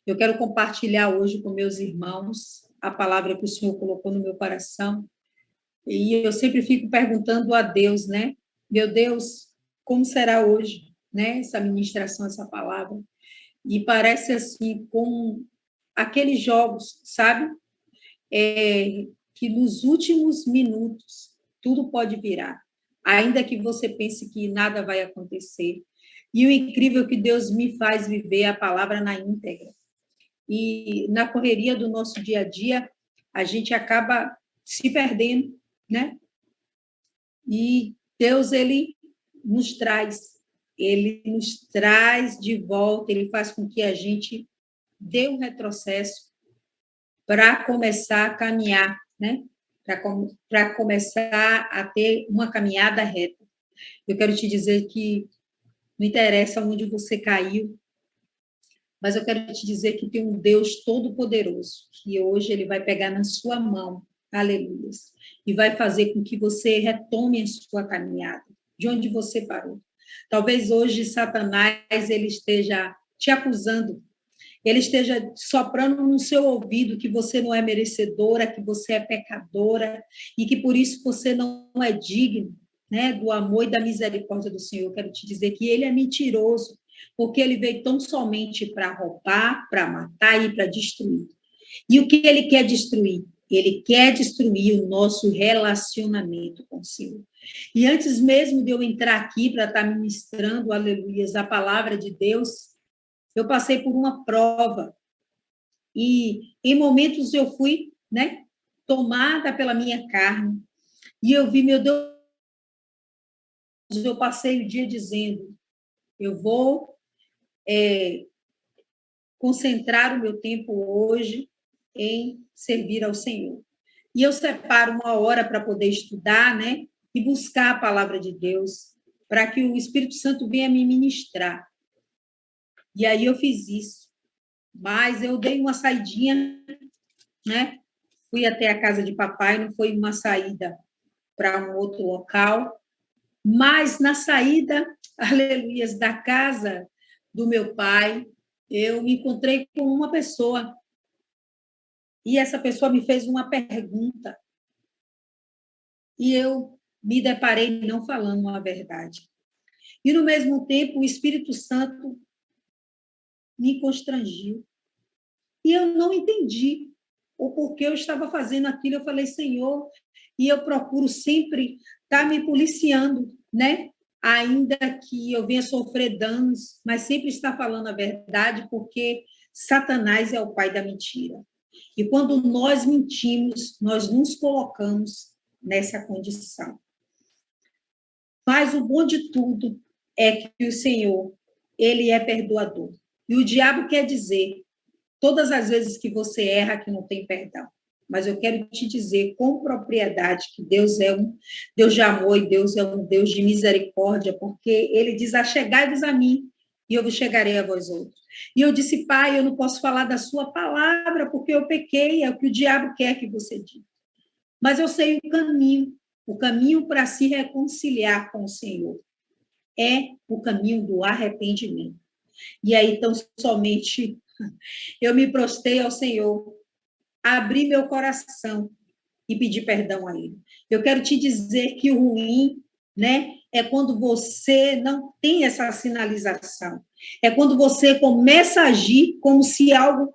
Eu quero compartilhar hoje com meus irmãos a palavra que o Senhor colocou no meu coração. E eu sempre fico perguntando a Deus, né? Meu Deus, como será hoje, né? Essa ministração, essa palavra. E parece assim, com aqueles jogos, sabe? Que nos últimos minutos tudo pode virar, ainda que você pense que nada vai acontecer. E o incrível é que Deus me faz viver a palavra na íntegra. E na correria do nosso dia a dia, a gente acaba se perdendo, né? E Deus, ele nos traz de volta, ele faz com que a gente dê um retrocesso para começar a caminhar, né? Para começar a ter uma caminhada reta. Eu quero te dizer que não interessa onde você caiu, mas eu quero te dizer que tem um Deus todo-poderoso, que hoje ele vai pegar na sua mão, aleluia, e vai fazer com que você retome a sua caminhada, de onde você parou. Talvez hoje Satanás ele esteja te acusando, ele esteja soprando no seu ouvido que você não é merecedora, que você é pecadora, e que por isso você não é digno, né, do amor e da misericórdia do Senhor. Eu quero te dizer que ele é mentiroso, porque ele veio tão somente para roubar, para matar e para destruir. E o que ele quer destruir? Ele quer destruir o nosso relacionamento com o Senhor. E antes mesmo de eu entrar aqui para estar ministrando, aleluias, a palavra de Deus, eu passei por uma prova. E em momentos eu fui, né, tomada pela minha carne. E eu vi, meu Deus, eu passei o dia dizendo, eu vou concentrar o meu tempo hoje em servir ao Senhor. E eu separo uma hora para poder estudar, né? E buscar a palavra de Deus, para que o Espírito Santo venha me ministrar. E aí eu fiz isso. Mas eu dei uma saidinha, né? Fui até a casa de papai, não foi uma saída para um outro local, mas na saída, aleluias, da casa do meu pai, eu me encontrei com uma pessoa. E essa pessoa me fez uma pergunta. E eu me deparei não falando a verdade. E, no mesmo tempo, o Espírito Santo me constrangiu. E eu não entendi o porquê eu estava fazendo aquilo. Eu falei, Senhor, e eu procuro sempre estar me policiando, né? Ainda que eu venha sofrer danos, mas sempre estar falando a verdade, porque Satanás é o pai da mentira. E quando nós mentimos, nós nos colocamos nessa condição. Mas o bom de tudo é que o Senhor, ele é perdoador. E o diabo quer dizer, todas as vezes que você erra, que não tem perdão. Mas eu quero te dizer com propriedade que Deus é um Deus de amor e Deus é um Deus de misericórdia, porque ele diz, achegai-vos a mim, e eu vos chegarei a vós outros. E eu disse, pai, eu não posso falar da sua palavra, porque eu pequei, é o que o diabo quer que você diga. Mas eu sei o caminho para se reconciliar com o Senhor é o caminho do arrependimento. E aí, então, somente eu me prostrei ao Senhor, abri meu coração e pedi perdão a Ele. Eu quero te dizer que o ruim, né, é quando você não tem essa sinalização. É quando você começa a agir como se algo,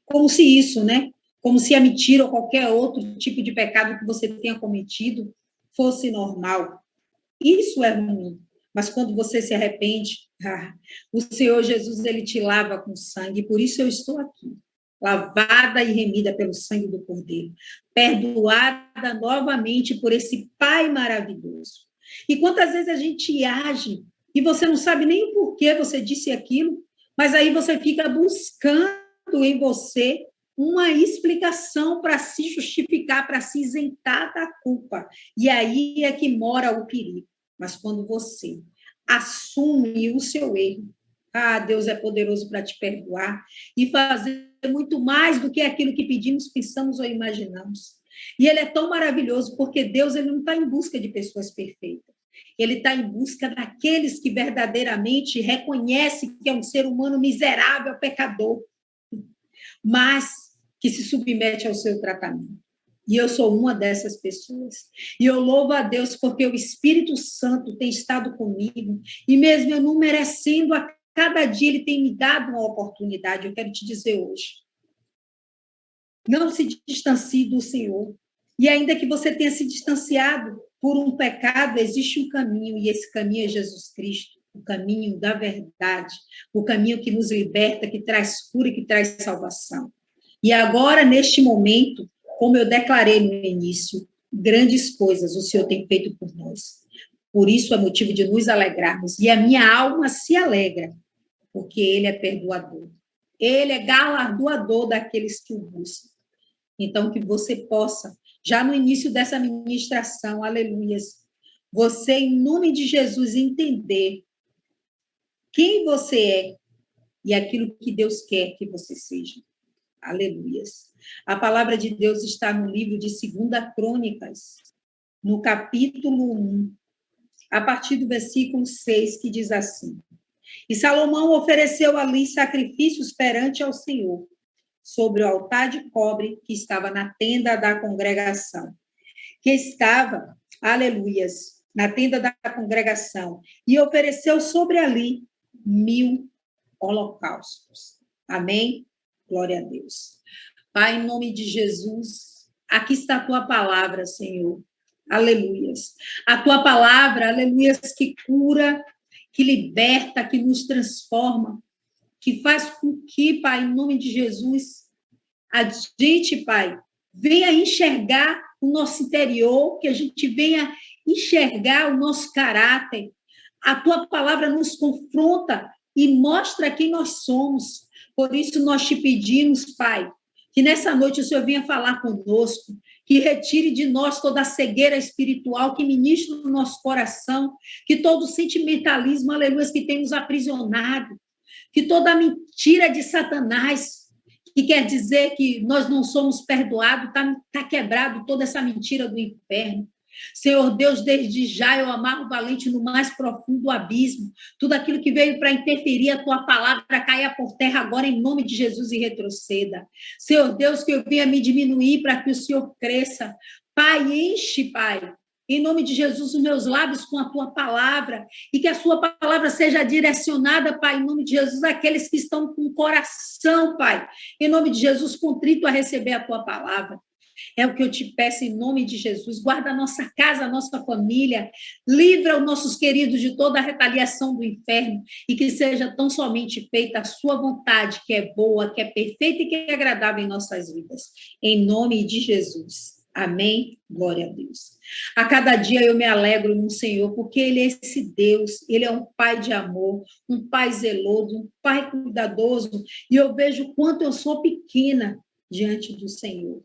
como se isso, né, como se a mentira ou qualquer outro tipo de pecado que você tenha cometido fosse normal. Isso é ruim. Mas quando você se arrepende, o Senhor Jesus, ele te lava com sangue. Por isso eu estou aqui, lavada e remida pelo sangue do Cordeiro, perdoada novamente por esse Pai maravilhoso. E quantas vezes a gente age e você não sabe nem o porquê você disse aquilo, mas aí você fica buscando em você uma explicação para se justificar, para se isentar da culpa. E aí é que mora o perigo. Mas quando você assume o seu erro, Deus é poderoso para te perdoar e fazer muito mais do que aquilo que pedimos, pensamos ou imaginamos. E ele é tão maravilhoso porque Deus ele não está em busca de pessoas perfeitas. Ele está em busca daqueles que verdadeiramente reconhecem que é um ser humano miserável, pecador. mas que se submete ao seu tratamento. E eu sou uma dessas pessoas. E eu louvo a Deus porque o Espírito Santo tem estado comigo, e mesmo eu não merecendo, a cada dia ele tem me dado uma oportunidade. Eu quero te dizer hoje, não se distancie do Senhor. E ainda que você tenha se distanciado por um pecado, existe um caminho, e esse caminho é Jesus Cristo, o caminho da verdade, o caminho que nos liberta, que traz cura, que traz salvação. E agora, neste momento, como eu declarei no início, grandes coisas o Senhor tem feito por nós. Por isso é motivo de nos alegrarmos. E a minha alma se alegra, porque Ele é perdoador. Ele é galardoador daqueles que o buscam. Então, que você possa, já no início dessa ministração, aleluias, você, em nome de Jesus, entender quem você é e aquilo que Deus quer que você seja. Aleluias. A palavra de Deus está no livro de 2 Crônicas, no capítulo 1, a partir do versículo 6, que diz assim: E Salomão ofereceu ali sacrifícios perante ao Senhor, sobre o altar de cobre que estava na tenda da congregação, que estava, aleluias, na tenda da congregação, e ofereceu sobre ali 1000 holocaustos. Amém? Glória a Deus. Pai, em nome de Jesus, aqui está a tua palavra, Senhor. Aleluias. A tua palavra, aleluias, que cura, que liberta, que nos transforma, que faz com que, Pai, em nome de Jesus, a gente, Pai, venha enxergar o nosso interior, que a gente venha enxergar o nosso caráter. A tua palavra nos confronta e mostra quem nós somos. Por isso nós te pedimos, Pai, que nessa noite o Senhor venha falar conosco, que retire de nós toda a cegueira espiritual, que ministre no nosso coração, que todo o sentimentalismo, aleluia, que tem nos aprisionado, que toda a mentira de Satanás, que quer dizer que nós não somos perdoados, está quebrado toda essa mentira do inferno. Senhor Deus, desde já eu amarro o valente no mais profundo abismo. Tudo aquilo que veio para interferir a tua palavra caia por terra agora em nome de Jesus e retroceda. Senhor Deus, que eu venha me diminuir para que o Senhor cresça. Pai, enche, Pai, em nome de Jesus, os meus lábios com a tua palavra, e que a sua palavra seja direcionada, Pai, em nome de Jesus, àqueles que estão com o coração, Pai, em nome de Jesus, contrito a receber a tua palavra. É o que eu te peço em nome de Jesus. Guarda a nossa casa, a nossa família. Livra os nossos queridos de toda a retaliação do inferno. E que seja tão somente feita a sua vontade, que é boa, que é perfeita e que é agradável em nossas vidas. Em nome de Jesus. Amém? Glória a Deus. A cada dia eu me alegro no Senhor, porque Ele é esse Deus. Ele é um Pai de amor, um Pai zeloso, um Pai cuidadoso. E eu vejo o quanto eu sou pequena diante do Senhor.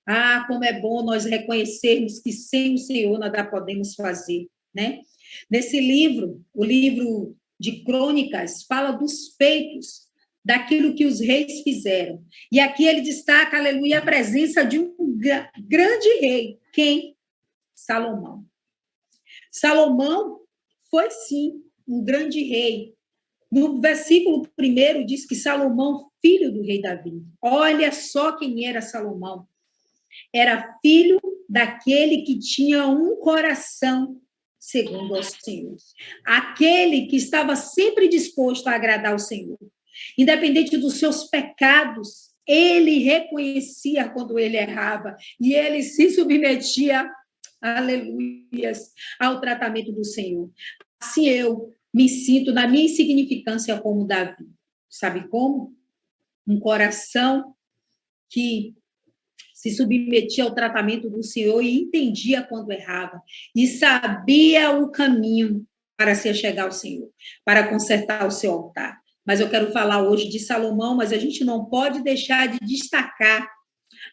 Ah, como é bom nós reconhecermos que sem o Senhor nada podemos fazer, né? Nesse livro, o livro de Crônicas, fala dos feitos, daquilo que os reis fizeram. E aqui ele destaca, aleluia, a presença de um grande rei. Quem? Salomão. Salomão foi, sim, um grande rei. No versículo 1 diz que Salomão, filho do rei Davi. Olha só quem era Salomão. Era filho daquele que tinha um coração segundo ao Senhor. Aquele que estava sempre disposto a agradar ao Senhor. Independente dos seus pecados, ele reconhecia quando ele errava e ele se submetia, aleluias, ao tratamento do Senhor. Assim eu me sinto na minha insignificância como Davi. Sabe como? Um coração que se submetia ao tratamento do Senhor e entendia quando errava, e sabia o caminho para se chegar ao Senhor, para consertar o seu altar. Mas eu quero falar hoje de Salomão, mas a gente não pode deixar de destacar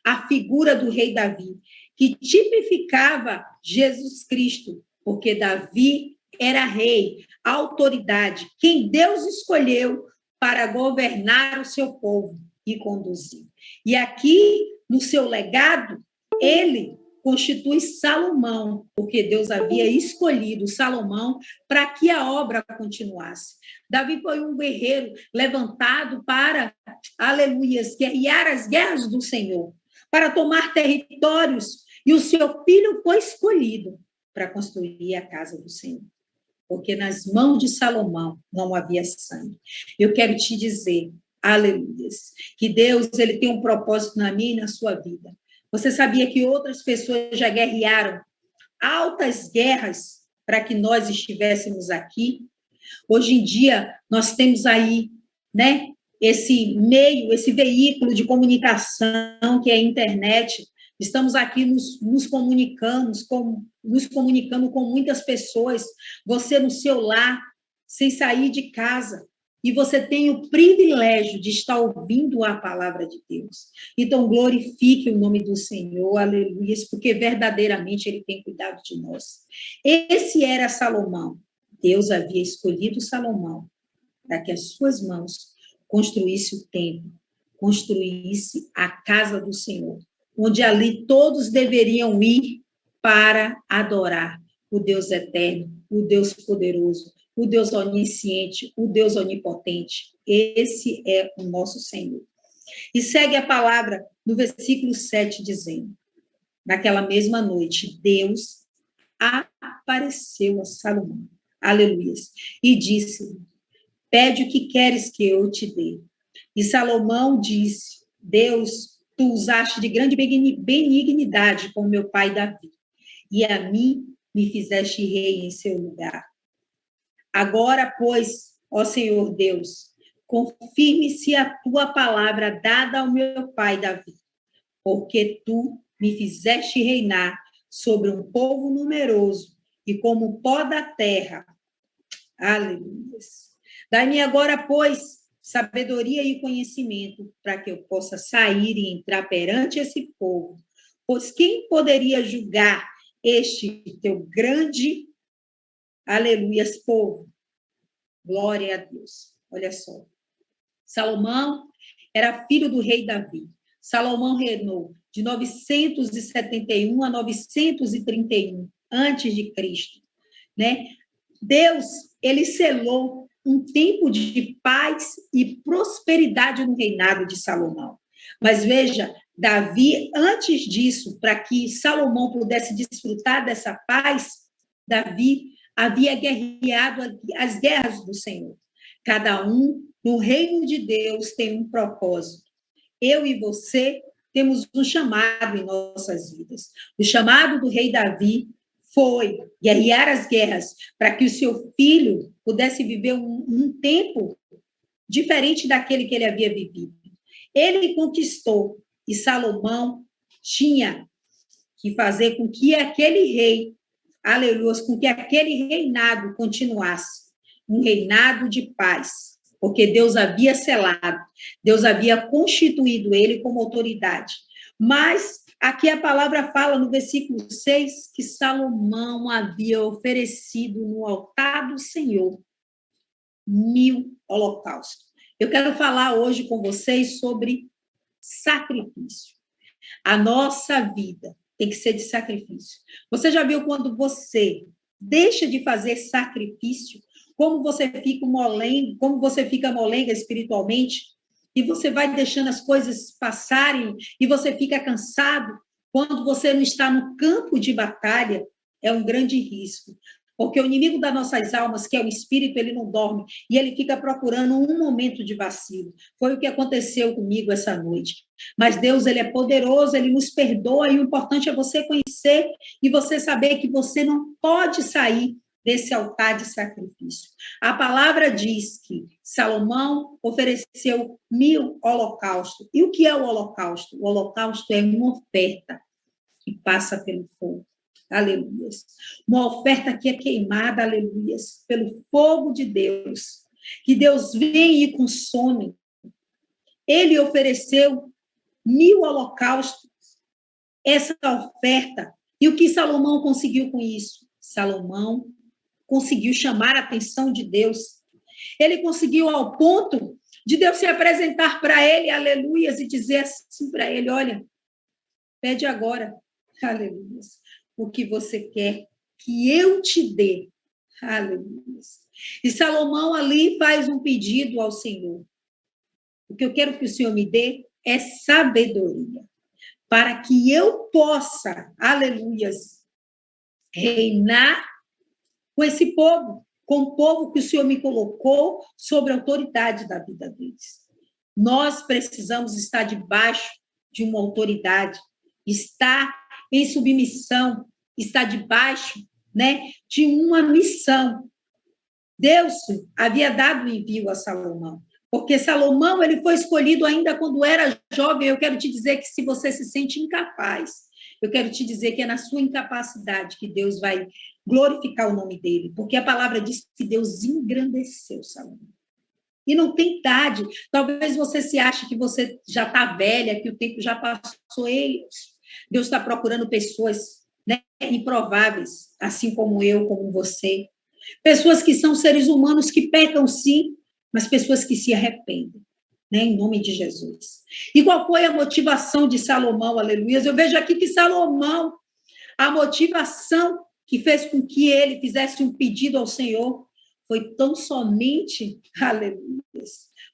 a figura do rei Davi, que tipificava Jesus Cristo, porque Davi era rei, autoridade, quem Deus escolheu para governar o seu povo e conduzir. E aqui, no seu legado, ele constitui Salomão, porque Deus havia escolhido Salomão para que a obra continuasse. Davi foi um guerreiro levantado para aleluias, guerrear as guerras do Senhor, para tomar territórios, e o seu filho foi escolhido para construir a casa do Senhor. Porque nas mãos de Salomão não havia sangue. Eu quero te dizer, aleluias, que Deus ele tem um propósito na minha e na sua vida. Você sabia que outras pessoas já guerrearam altas guerras para que nós estivéssemos aqui? Hoje em dia, nós temos aí, né, esse meio, esse veículo de comunicação que é a internet. Estamos aqui nos comunicando com muitas pessoas. Você no seu lar, sem sair de casa. E você tem o privilégio de estar ouvindo a palavra de Deus. Então, glorifique o nome do Senhor, aleluia, porque verdadeiramente Ele tem cuidado de nós. Esse era Salomão. Deus havia escolhido Salomão para que as suas mãos construísse o templo, construísse a casa do Senhor, onde ali todos deveriam ir para adorar o Deus eterno, o Deus poderoso, o Deus onisciente, o Deus onipotente. Esse é o nosso Senhor. E segue a palavra no versículo 7, dizendo: naquela mesma noite, Deus apareceu a Salomão, aleluia, e disse: pede o que queres que eu te dê. E Salomão disse: Deus, tu usaste de grande benignidade com meu pai Davi, e a mim me fizeste rei em seu lugar. Agora, pois, ó Senhor Deus, confirme-se a tua palavra dada ao meu pai Davi, porque tu me fizeste reinar sobre um povo numeroso e como o pó da terra. Aleluia. Dai-me agora, pois, sabedoria e conhecimento, para que eu possa sair e entrar perante esse povo. Pois quem poderia julgar este teu grande, aleluias, povo? Glória a Deus. Olha só. Salomão era filho do rei Davi. Salomão reinou de 971 a 931 antes de Cristo, né? Deus, ele selou um tempo de paz e prosperidade no reinado de Salomão. Mas veja, Davi, antes disso, para que Salomão pudesse desfrutar dessa paz, Davi havia guerreado as guerras do Senhor. Cada um no reino de Deus tem um propósito. Eu e você temos um chamado em nossas vidas. O chamado do rei Davi foi guerrear as guerras para que o seu filho pudesse viver um tempo diferente daquele que ele havia vivido. Ele conquistou e Salomão tinha que fazer com que aquele rei, aleluia, com que aquele reinado continuasse, um reinado de paz, porque Deus havia selado, Deus havia constituído ele como autoridade. Mas aqui a palavra fala no versículo 6 que Salomão havia oferecido no altar do Senhor 1000 holocaustos. Eu quero falar hoje com vocês sobre sacrifício. A nossa vida tem que ser de sacrifício. Você já viu quando você deixa de fazer sacrifício, como você fica molenga espiritualmente? E você vai deixando as coisas passarem e você fica cansado. Quando você não está no campo de batalha, é um grande risco. Porque o inimigo das nossas almas, que é o espírito, ele não dorme e ele fica procurando um momento de vacilo. Foi o que aconteceu comigo essa noite. Mas Deus, ele é poderoso, ele nos perdoa e o importante é você conhecer e você saber que você não pode sair desse altar de sacrifício. A palavra diz que Salomão ofereceu 1000 holocaustos. E o que é o holocausto? O holocausto é uma oferta que passa pelo fogo. Aleluia. Uma oferta que é queimada, aleluia, pelo fogo de Deus. Que Deus vem e consome. Ele ofereceu 1000 holocaustos, essa oferta. E o que Salomão conseguiu com isso? Salomão conseguiu chamar a atenção de Deus. Ele conseguiu ao ponto de Deus se apresentar para ele, aleluias, e dizer assim para ele: olha, pede agora, aleluias, o que você quer que eu te dê, aleluias. E Salomão ali faz um pedido ao Senhor. O que eu quero que o Senhor me dê é sabedoria, para que eu possa, aleluias, reinar com esse povo, com o povo que o Senhor me colocou sobre a autoridade da vida deles. Nós precisamos estar debaixo de uma autoridade, estar em submissão, estar debaixo, né, de uma missão. Deus havia dado o envio a Salomão, porque Salomão ele foi escolhido ainda quando era jovem. Eu quero te dizer que se você se sente incapaz, eu quero te dizer que é na sua incapacidade que Deus vai glorificar o nome dele, porque a palavra diz que Deus engrandeceu Salomão. E não tem idade. Talvez você se ache que você já está velha, que o tempo já passou. Deus está procurando pessoas, né, improváveis, assim como eu, como você. Pessoas que são seres humanos que pecam, sim, mas pessoas que se arrependem, né, em nome de Jesus. E qual foi a motivação de Salomão, aleluia? Eu vejo aqui que Salomão, a motivação que fez com que ele fizesse um pedido ao Senhor foi tão somente, aleluia,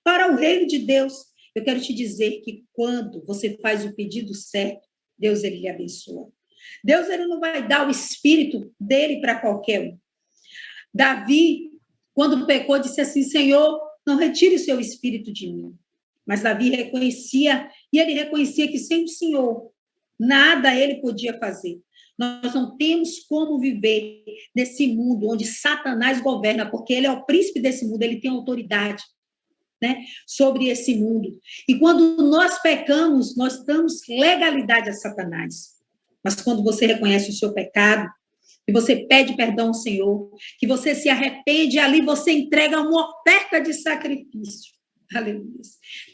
para o reino de Deus. Eu quero te dizer que quando você faz o pedido certo, Deus ele lhe abençoa. Deus ele não vai dar o espírito dele para qualquer um. Davi, quando pecou, disse assim: Senhor, não retire o seu espírito de mim. Mas Davi reconhecia, e ele reconhecia que sem o Senhor, nada ele podia fazer. Nós não temos como viver nesse mundo onde Satanás governa, porque ele é o príncipe desse mundo, ele tem autoridade, né, sobre esse mundo. E quando nós pecamos, nós damos legalidade a Satanás. Mas quando você reconhece o seu pecado, que você pede perdão ao Senhor, que você se arrepende, ali você entrega uma oferta de sacrifício. Aleluia.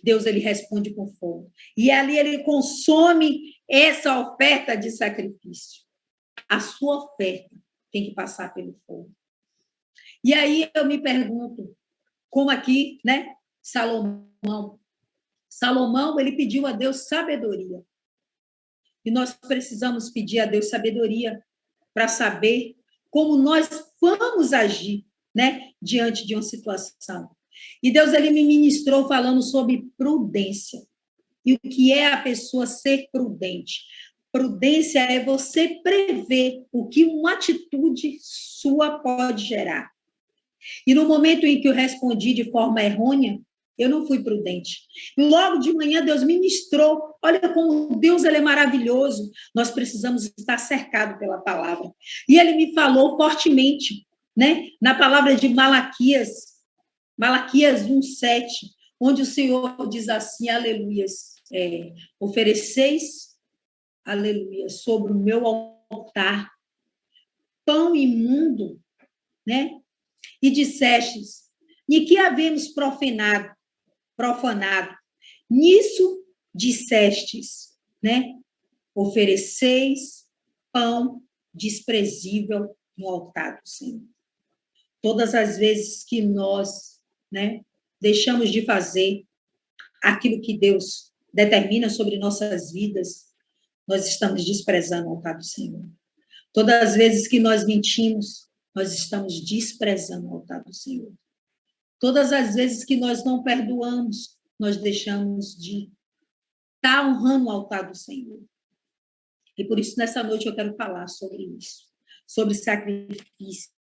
Deus, ele responde com fogo. E ali ele consome essa oferta de sacrifício. A sua oferta tem que passar pelo fogo. E aí eu me pergunto, como aqui, né, Salomão, ele pediu a Deus sabedoria. E nós precisamos pedir a Deus sabedoria para saber como nós vamos agir, né, diante de uma situação. E Deus ele me ministrou falando sobre prudência. E o que é a pessoa ser prudente? Prudência é você prever o que uma atitude sua pode gerar. E no momento em que eu respondi de forma errônea, eu não fui prudente. E logo de manhã Deus ministrou. Olha como Deus ele é maravilhoso. Nós precisamos estar cercados pela palavra. E ele me falou fortemente, né, na palavra de Malaquias 1:7, onde o Senhor diz assim, aleluias, ofereceis, aleluia, sobre o meu altar pão imundo, né? E dissestes, e que havemos profanado. Nisso dissestes, né? Ofereceis pão desprezível no altar do Senhor. Todas as vezes que nós, né, deixamos de fazer aquilo que Deus determina sobre nossas vidas, nós estamos desprezando o altar do Senhor. Todas as vezes que nós mentimos, nós estamos desprezando o altar do Senhor. Todas as vezes que nós não perdoamos, nós deixamos de estar honrando o altar do Senhor. E por isso, nessa noite, eu quero falar sobre isso, sobre sacrifício,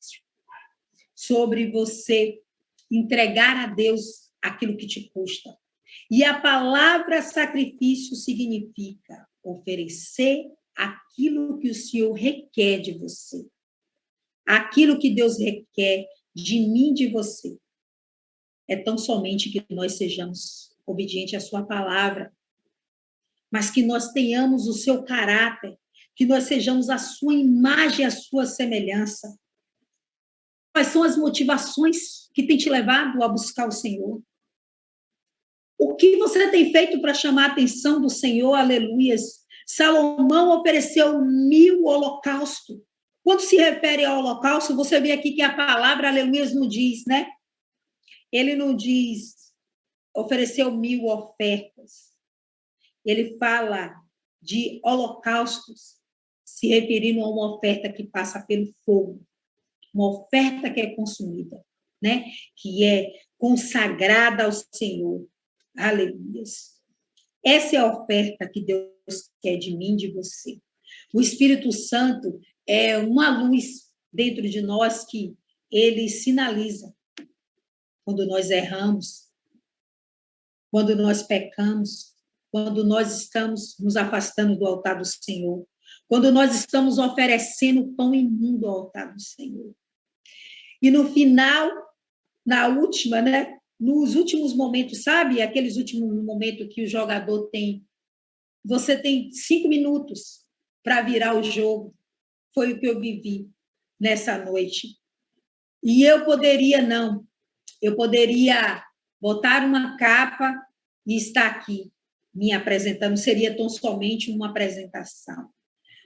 sobre você entregar a Deus aquilo que te custa. E a palavra sacrifício significa oferecer aquilo que o Senhor requer de você. Aquilo que Deus requer de mim, de você. É tão somente que nós sejamos obedientes à sua palavra, mas que nós tenhamos o seu caráter, que nós sejamos a sua imagem, a sua semelhança. Quais são as motivações que têm te levado a buscar o Senhor? O que você tem feito para chamar a atenção do Senhor? Aleluias. Salomão ofereceu 1000 holocaustos. Quando se refere ao holocausto, você vê aqui que a palavra, aleluias, não diz, né? Ele não diz, ofereceu 1000 ofertas. Ele fala de holocaustos, se referindo a uma oferta que passa pelo fogo, uma oferta que é consumida, né? Que é consagrada ao Senhor. Aleluias. Essa é a oferta que Deus quer de mim, de você. O Espírito Santo é uma luz dentro de nós que ele sinaliza quando nós erramos, quando nós pecamos, quando nós estamos nos afastando do altar do Senhor, quando nós estamos oferecendo pão imundo ao altar do Senhor. E no final, na última, né? Nos últimos momentos, sabe? Aqueles últimos momentos que o jogador tem. Você tem 5 minutos para virar o jogo. Foi o que eu vivi nessa noite. E eu poderia, não. Eu poderia botar uma capa e estar aqui me apresentando. Seria tão somente uma apresentação.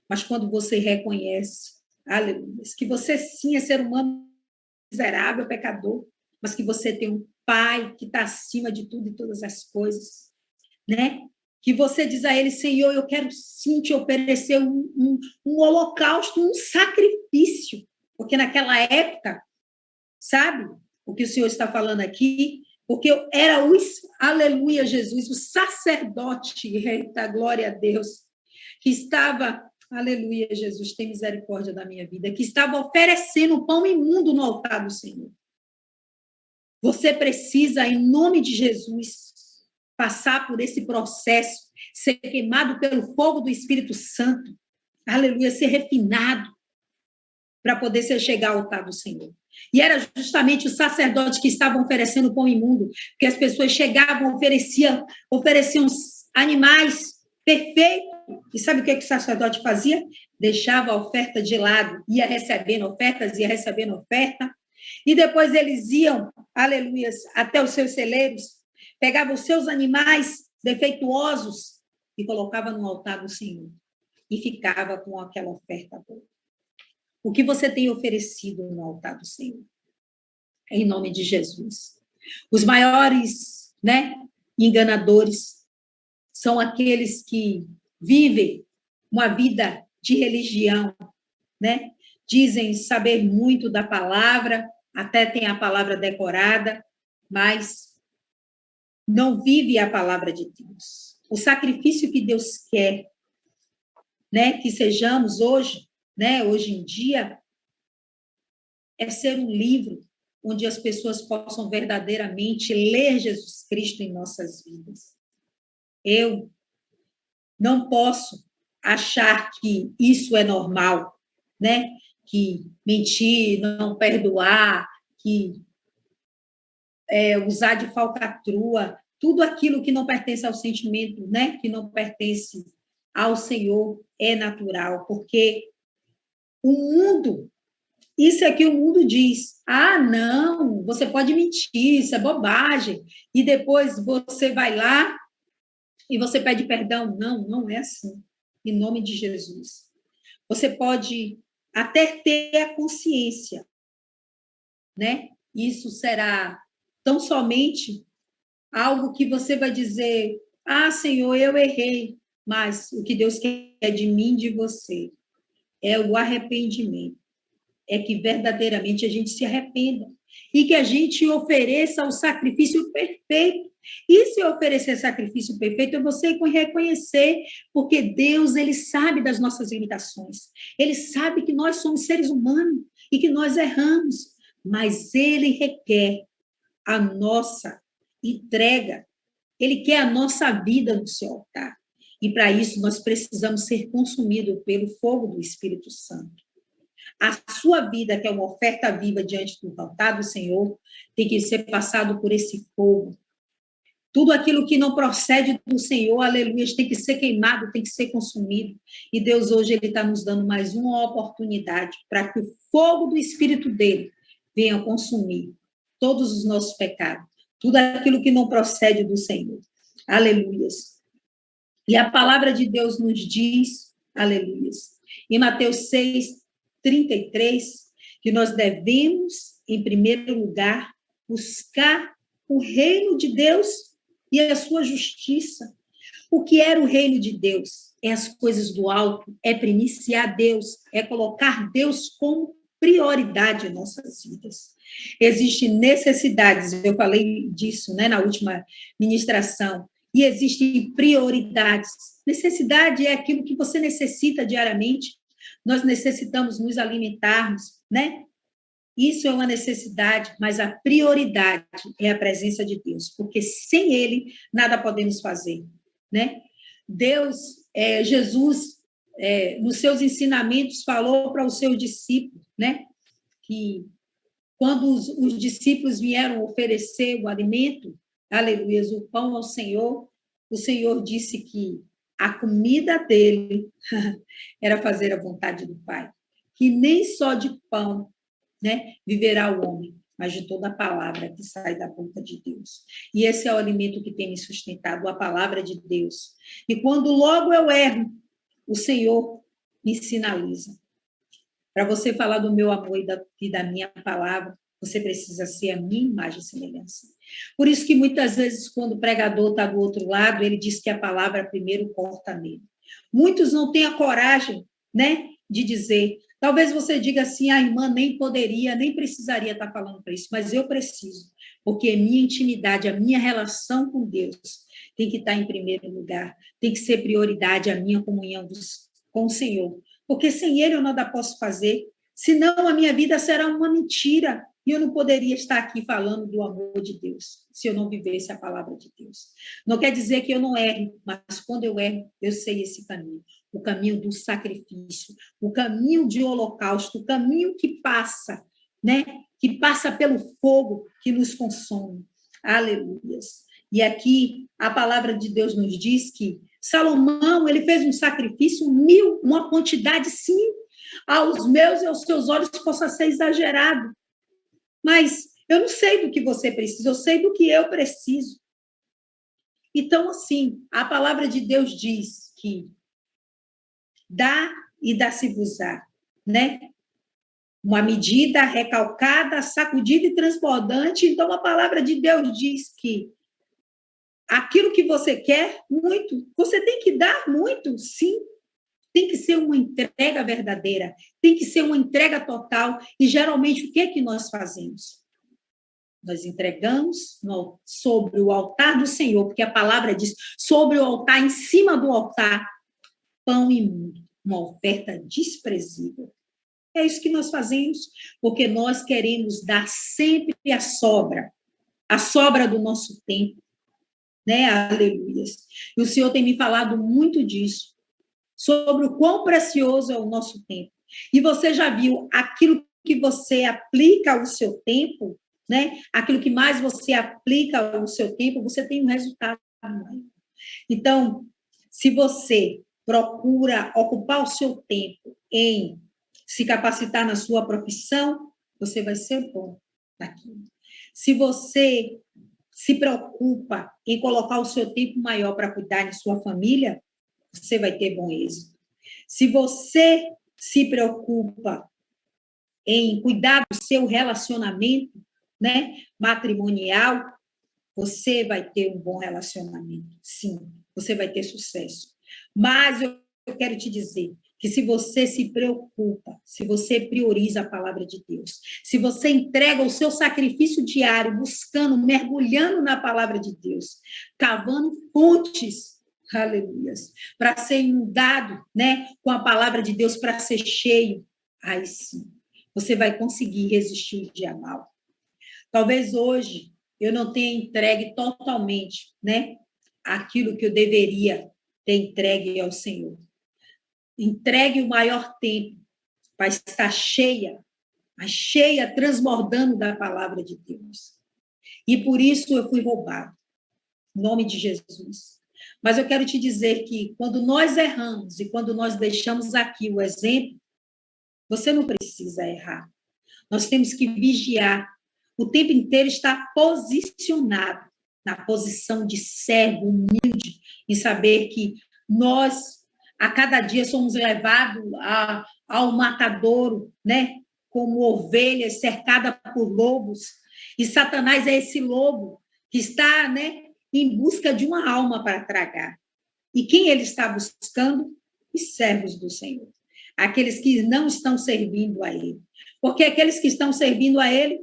Mas quando você reconhece, aleluia, que você sim é ser humano miserável, pecador, mas que você tem um Pai que está acima de tudo e todas as coisas, né? Que você diz a ele, Senhor, eu quero sim te oferecer um holocausto, um sacrifício, porque naquela época, sabe o que o Senhor está falando aqui? Porque eu era o, aleluia, Jesus, o sacerdote, eita, glória a Deus, que estava, aleluia, Jesus, tem misericórdia da minha vida, que estava oferecendo pão imundo no altar do Senhor. Você precisa, em nome de Jesus, passar por esse processo, ser queimado pelo fogo do Espírito Santo, aleluia, ser refinado, para poder chegar ao altar do Senhor. E era justamente os sacerdotes que estavam oferecendo pão imundo, porque as pessoas chegavam, ofereciam animais perfeitos. E sabe o que o sacerdote fazia? Deixava a oferta de lado, ia recebendo ofertas, ia recebendo oferta, e depois eles iam, aleluia, até os seus celeiros, pegavam os seus animais defeituosos e colocavam no altar do Senhor. E ficava com aquela oferta boa. O que você tem oferecido no altar do Senhor? Em nome de Jesus. Os maiores, né, enganadores são aqueles que vivem uma vida de religião, né? Dizem saber muito da palavra, até tem a palavra decorada, mas não vive a palavra de Deus. O sacrifício que Deus quer, né, que sejamos hoje, né, hoje em dia, é ser um livro onde as pessoas possam verdadeiramente ler Jesus Cristo em nossas vidas. Eu não posso achar que isso é normal, né? Que mentir, não perdoar, que usar de falcatrua, tudo aquilo que não pertence ao sentimento, né? Que não pertence ao Senhor é natural, porque o mundo, isso é que o mundo diz, não, você pode mentir, isso é bobagem, e depois você vai lá e você pede perdão. Não, não é assim, em nome de Jesus. Você pode até ter a consciência, né? Isso será tão somente algo que você vai dizer, Senhor, eu errei, mas o que Deus quer de mim, de você, é o arrependimento. É que verdadeiramente a gente se arrependa e que a gente ofereça o sacrifício perfeito. E se oferecer sacrifício perfeito, é você reconhecer, porque Deus, ele sabe das nossas limitações. Ele sabe que nós somos seres humanos e que nós erramos, mas ele requer a nossa entrega. Ele quer a nossa vida no seu altar. E para isso nós precisamos ser consumidos pelo fogo do Espírito Santo. A sua vida, que é uma oferta viva diante do altar do Senhor, tem que ser passado por esse fogo. Tudo aquilo que não procede do Senhor, aleluia, tem que ser queimado, tem que ser consumido. E Deus hoje ele está nos dando mais uma oportunidade para que o fogo do Espírito dele venha consumir todos os nossos pecados, tudo aquilo que não procede do Senhor. Aleluias. E a palavra de Deus nos diz, aleluias, em Mateus 6:33, que nós devemos, em primeiro lugar, buscar o reino de Deus e a sua justiça. O que era o reino de Deus? É as coisas do alto, é primiciar Deus, é colocar Deus como prioridade em nossas vidas. Existem necessidades, eu falei disso, né, na última ministração, e existem prioridades. Necessidade é aquilo que você necessita diariamente. Nós necessitamos nos alimentarmos, né? Isso é uma necessidade, mas a prioridade é a presença de Deus, porque sem Ele nada podemos fazer, né? Jesus, nos seus ensinamentos, falou para os seus discípulos, né? Que quando os discípulos vieram oferecer o alimento, aleluia, o pão ao Senhor, o Senhor disse que a comida dele era fazer a vontade do Pai, que nem só de pão, né, viverá o homem, mas de toda a palavra que sai da boca de Deus. E esse é o alimento que tem me sustentado, a palavra de Deus. E quando logo eu erro, o Senhor me sinaliza. Para você falar do meu amor e da minha palavra, você precisa ser a minha imagem e semelhança. Por isso que muitas vezes, quando o pregador está do outro lado, ele diz que a palavra primeiro corta nele. Muitos não têm a coragem, né, de dizer. Talvez você diga assim, a irmã nem poderia, nem precisaria estar falando para isso, mas eu preciso, porque a minha intimidade, a minha relação com Deus tem que estar em primeiro lugar, tem que ser prioridade a minha comunhão com o Senhor, porque sem Ele eu nada posso fazer, senão a minha vida será uma mentira, e eu não poderia estar aqui falando do amor de Deus, se eu não vivesse a palavra de Deus. Não quer dizer que eu não erre, mas quando eu erro, eu sei esse caminho. O caminho do sacrifício, o caminho de holocausto, o caminho que passa, né? Que passa pelo fogo que nos consome. Aleluias. E aqui a palavra de Deus nos diz que Salomão, ele fez um sacrifício uma quantidade, sim, aos meus e aos seus olhos possa ser exagerado. Mas eu não sei do que você precisa, eu sei do que eu preciso. Então, assim, a palavra de Deus diz que dá e dá-se-vos-á, né? Uma medida recalcada, sacudida e transbordante. Então, a palavra de Deus diz que aquilo que você quer, muito, você tem que dar muito, sim. Tem que ser uma entrega verdadeira, tem que ser uma entrega total. E, geralmente, o que é que nós fazemos? Nós entregamos sobre o altar do Senhor, porque a palavra diz, sobre o altar, em cima do altar, pão imundo, uma oferta desprezível. É isso que nós fazemos, porque nós queremos dar sempre a sobra do nosso tempo, né? Aleluias. E o Senhor tem me falado muito disso, sobre o quão precioso é o nosso tempo. E você já viu aquilo que você aplica ao seu tempo, né? Aquilo que mais você aplica ao seu tempo, você tem um resultado maior. Então, se você procura ocupar o seu tempo em se capacitar na sua profissão, você vai ser bom naquilo. Se você se preocupa em colocar o seu tempo maior para cuidar de sua família, você vai ter bom êxito. Se você se preocupa em cuidar do seu relacionamento, né, matrimonial, você vai ter um bom relacionamento. Sim, você vai ter sucesso. Mas eu quero te dizer que se você se preocupa, se você prioriza a palavra de Deus, se você entrega o seu sacrifício diário, buscando, mergulhando na palavra de Deus, cavando fontes, aleluias, para ser inundado, né, com a palavra de Deus, para ser cheio, aí sim, você vai conseguir resistir o dia mal. Talvez hoje eu não tenha entregue totalmente, né, aquilo que eu deveria ter entregue ao Senhor. Entregue o maior tempo para estar cheia, mas cheia, transbordando da palavra de Deus. E por isso eu fui roubado, em nome de Jesus. Mas eu quero te dizer que quando nós erramos e quando nós deixamos aqui o exemplo, você não precisa errar. Nós temos que vigiar. O tempo inteiro estar posicionado na posição de servo humilde e saber que nós, a cada dia, somos levados ao matadouro, né? Como ovelhas cercadas por lobos. E Satanás é esse lobo que está, né, em busca de uma alma para tragar. E quem ele está buscando? Os servos do Senhor. aqueles que não estão servindo a Ele. Porque aqueles que estão servindo a Ele,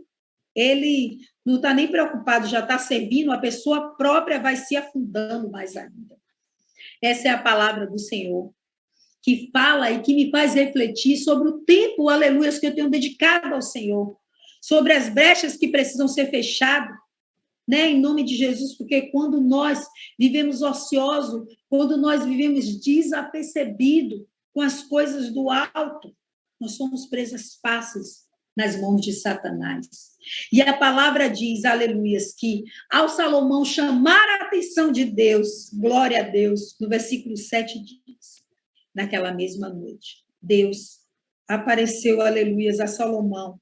Ele não está nem preocupado, já está servindo, a pessoa própria vai se afundando mais ainda. Essa é a palavra do Senhor, que fala e que me faz refletir sobre o tempo, aleluia, que eu tenho dedicado ao Senhor, sobre as brechas que precisam ser fechadas, né, em nome de Jesus, porque quando nós vivemos ocioso, quando nós vivemos desapercebido com as coisas do alto, nós somos presas fáceis nas mãos de Satanás. E a palavra diz, aleluias, que ao Salomão chamar a atenção de Deus, glória a Deus, no versículo 7 diz, naquela mesma noite, Deus apareceu, aleluias, a Salomão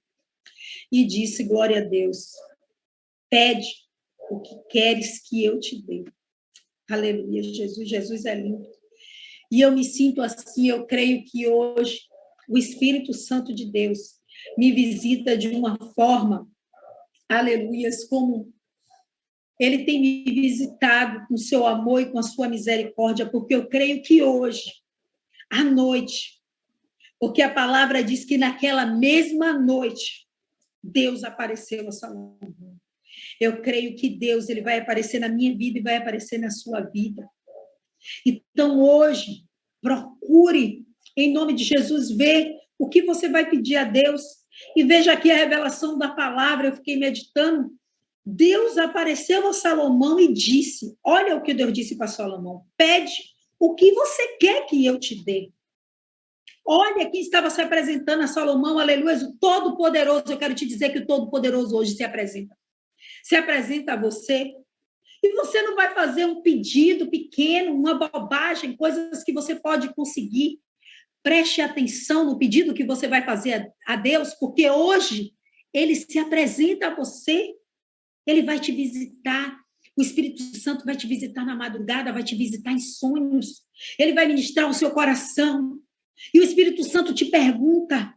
e disse, glória a Deus, pede o que queres que eu te dê. Aleluia, Jesus é lindo. E eu me sinto assim, eu creio que hoje o Espírito Santo de Deus me visita de uma forma, aleluias, como Ele tem me visitado com o seu amor e com a sua misericórdia, porque eu creio que hoje, à noite, porque a palavra diz que naquela mesma noite, Deus apareceu a Salomão. Eu creio que Deus ele vai aparecer na minha vida e vai aparecer na sua vida. Então, hoje, procure, em nome de Jesus, ver o que você vai pedir a Deus. E veja aqui a revelação da palavra, eu fiquei meditando. Deus apareceu a Salomão e disse, olha o que Deus disse para Salomão, pede o que você quer que eu te dê. Olha quem estava se apresentando a Salomão, aleluia, o Todo-Poderoso. Eu quero te dizer que o Todo-Poderoso hoje se apresenta. Se apresenta a você. E você não vai fazer um pedido pequeno, uma bobagem, coisas que você pode conseguir. Preste atenção no pedido que você vai fazer a Deus, porque hoje ele se apresenta a você, ele vai te visitar. O Espírito Santo vai te visitar na madrugada, vai te visitar em sonhos. Ele vai ministrar o seu coração. E o Espírito Santo te pergunta,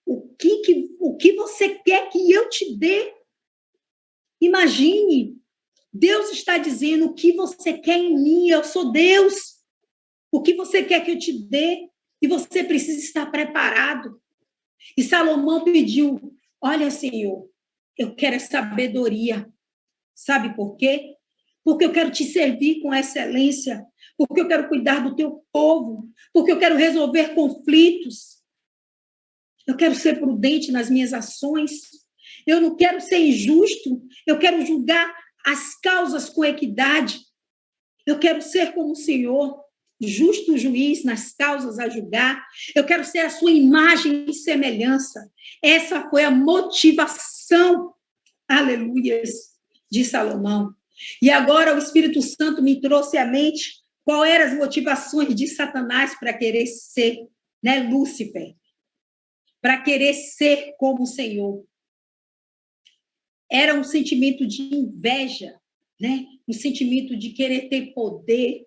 o que você quer que eu te dê? Imagine, Deus está dizendo o que você quer em mim, eu sou Deus. O que você quer que eu te dê? E você precisa estar preparado. E Salomão pediu, olha, Senhor, eu quero sabedoria. Sabe por quê? Porque eu quero te servir com excelência, porque eu quero cuidar do teu povo, porque eu quero resolver conflitos. Eu quero ser prudente nas minhas ações. Eu não quero ser injusto, eu quero julgar as causas com equidade. Eu quero ser como o Senhor, justo juiz nas causas a julgar. Eu quero ser a sua imagem e semelhança. Essa foi a motivação, aleluias, de Salomão. E agora o Espírito Santo me trouxe à mente quais eram as motivações de Satanás para querer ser, né, Lúcifer, para querer ser como o Senhor. Era um sentimento de inveja, né? Um sentimento de querer ter poder.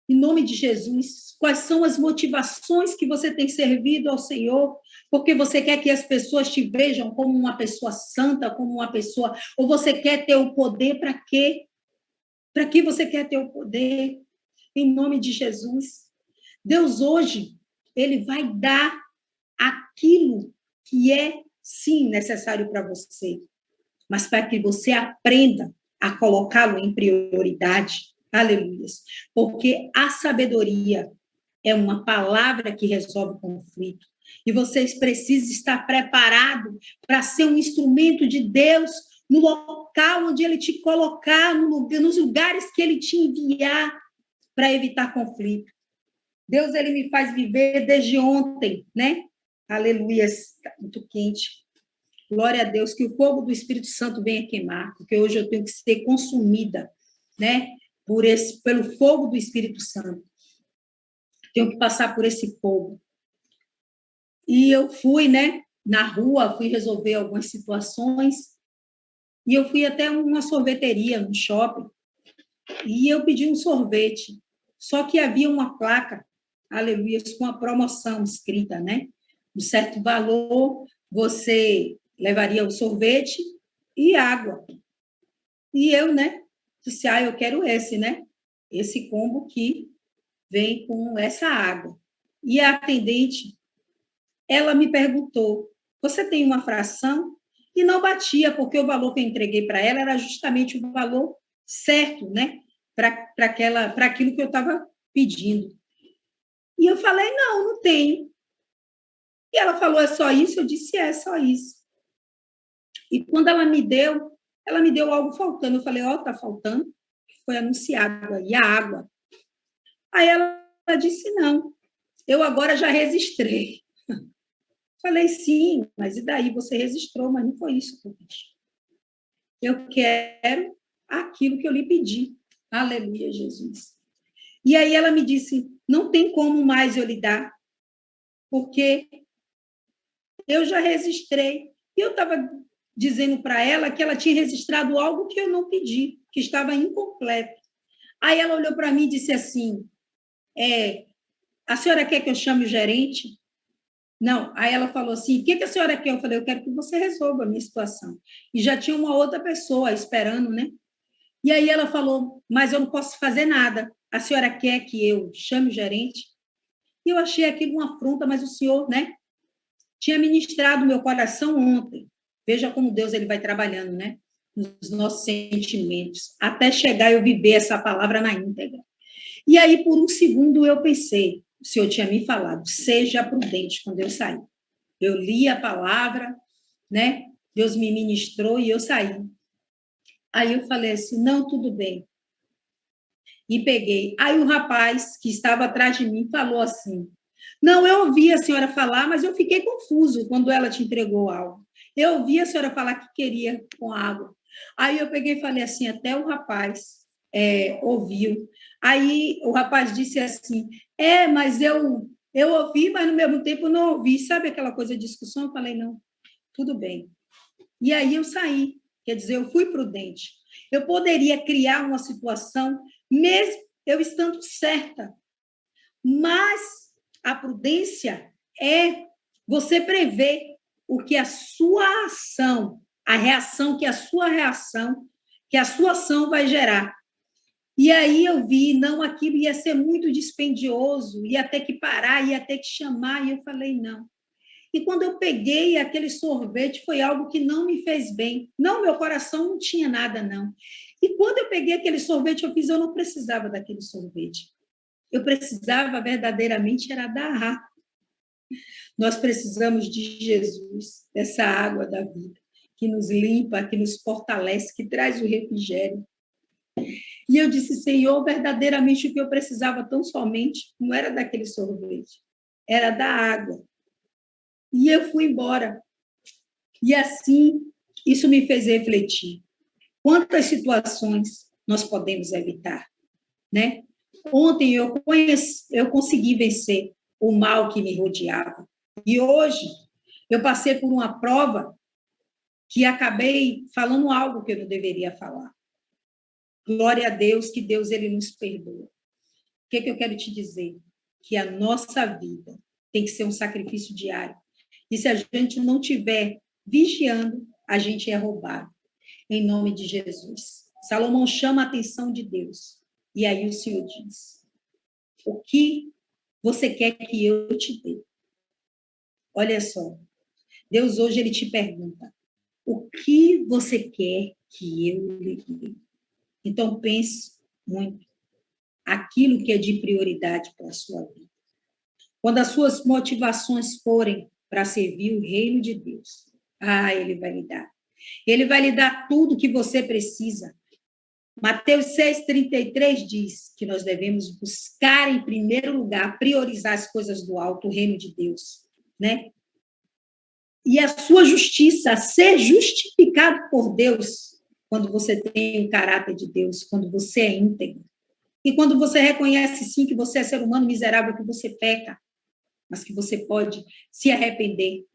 Em nome de Jesus, quais são as motivações que você tem servido ao Senhor? Porque você quer que as pessoas te vejam como uma pessoa santa, como uma pessoa... Ou você quer ter o poder para quê? Para que você quer ter o poder? Em nome de Jesus. Deus hoje, ele vai dar aquilo que é, sim, necessário para você. Mas para que você aprenda a colocá-lo em prioridade. Aleluia. Porque a sabedoria é uma palavra que resolve o conflito. E vocês precisam estar preparados para ser um instrumento de Deus no local onde Ele te colocar, nos lugares que Ele te enviar para evitar conflito. Deus, Ele me faz viver desde ontem, né? Aleluia, está muito quente. Glória a Deus, que o fogo do Espírito Santo venha queimar, porque hoje eu tenho que ser consumida, né? Pelo fogo do Espírito Santo. Tenho que passar por esse fogo. E eu fui, né, na rua, fui resolver algumas situações, e eu fui até uma sorveteria, no shopping, e eu pedi um sorvete. Só que havia uma placa, aleluia, com a promoção escrita, né? Um certo valor, você levaria o sorvete e água. E eu, né, disse, eu quero esse, né? Esse combo que vem com essa água. E a atendente, ela me perguntou, você tem uma fração? E não batia, porque o valor que eu entreguei para ela era justamente o valor certo, né? Para aquilo que eu estava pedindo. E eu falei, não tenho. E ela falou, é só isso? Eu disse, é só isso. E quando ela me deu algo faltando. Eu falei, está faltando. Foi anunciado aí, a água. Aí ela disse, não, eu agora já registrei. Falei, sim, mas e daí? Você registrou, mas não foi isso que eu pedi. Eu quero aquilo que eu lhe pedi. Aleluia, Jesus. E aí ela me disse, não tem como mais eu lhe dar, porque eu já registrei. E eu estava dizendo para ela que ela tinha registrado algo que eu não pedi, que estava incompleto. Aí ela olhou para mim e disse assim, a senhora quer que eu chame o gerente? Não. Aí ela falou assim, o que a senhora quer? Eu falei, eu quero que você resolva a minha situação. E já tinha uma outra pessoa esperando, né? E aí ela falou, mas eu não posso fazer nada. A senhora quer que eu chame o gerente? E eu achei aquilo uma afronta, mas o senhor, né, tinha ministrado meu coração ontem. Veja como Deus ele vai trabalhando, né? Nos nossos sentimentos, até chegar eu viver essa palavra na íntegra. E aí, por um segundo, eu pensei, o senhor tinha me falado, seja prudente quando eu saí. Eu li a palavra, né? Deus me ministrou e eu saí. Aí eu falei assim, não, tudo bem. E peguei. Aí o rapaz que estava atrás de mim falou assim, não, eu ouvi a senhora falar, mas eu fiquei confuso quando ela te entregou algo. Eu ouvi a senhora falar que queria com água. Aí eu peguei e falei assim, até o rapaz ouviu. Aí o rapaz disse assim, mas eu ouvi, mas no mesmo tempo não ouvi. Sabe aquela coisa de discussão? Eu falei, não, tudo bem. E aí eu saí, quer dizer, eu fui prudente. Eu poderia criar uma situação, mesmo eu estando certa, mas a prudência é você prever o que a sua ação, a reação que a sua reação, que a sua ação vai gerar. E aí eu vi, não, aquilo ia ser muito dispendioso, ia ter que parar, ia ter que chamar, e eu falei, não. E quando eu peguei aquele sorvete, foi algo que não me fez bem. Não, meu coração não tinha nada, não. E quando eu peguei aquele sorvete, eu não precisava daquele sorvete. Eu precisava verdadeiramente era da água. Nós precisamos de Jesus, dessa água da vida, que nos limpa, que nos fortalece, que traz o refrigério. E eu disse, Senhor, verdadeiramente o que eu precisava tão somente não era daquele sorvete, era da água. E eu fui embora. E assim, isso me fez refletir. Quantas situações nós podemos evitar, né? Ontem eu consegui vencer o mal que me rodeava. E hoje eu passei por uma prova que acabei falando algo que eu não deveria falar. Glória a Deus, que Deus ele nos perdoa. O que eu quero te dizer? Que a nossa vida tem que ser um sacrifício diário. E se a gente não tiver vigiando, a gente é roubado. Em nome de Jesus. Salomão chama a atenção de Deus. E aí o Senhor diz, o que você quer que eu te dê? Olha só, Deus hoje ele te pergunta, o que você quer que eu lhe dê? Então pense muito aquilo que é de prioridade para a sua vida. Quando as suas motivações forem para servir o reino de Deus, ele vai lhe dar. Ele vai lhe dar tudo que você precisa. Mateus 6,33 diz que nós devemos buscar em primeiro lugar, priorizar as coisas do alto, o reino de Deus, né? E a sua justiça, ser justificado por Deus, quando você tem o caráter de Deus, quando você é íntegro. E quando você reconhece, sim, que você é ser humano miserável, que você peca, mas que você pode se arrepender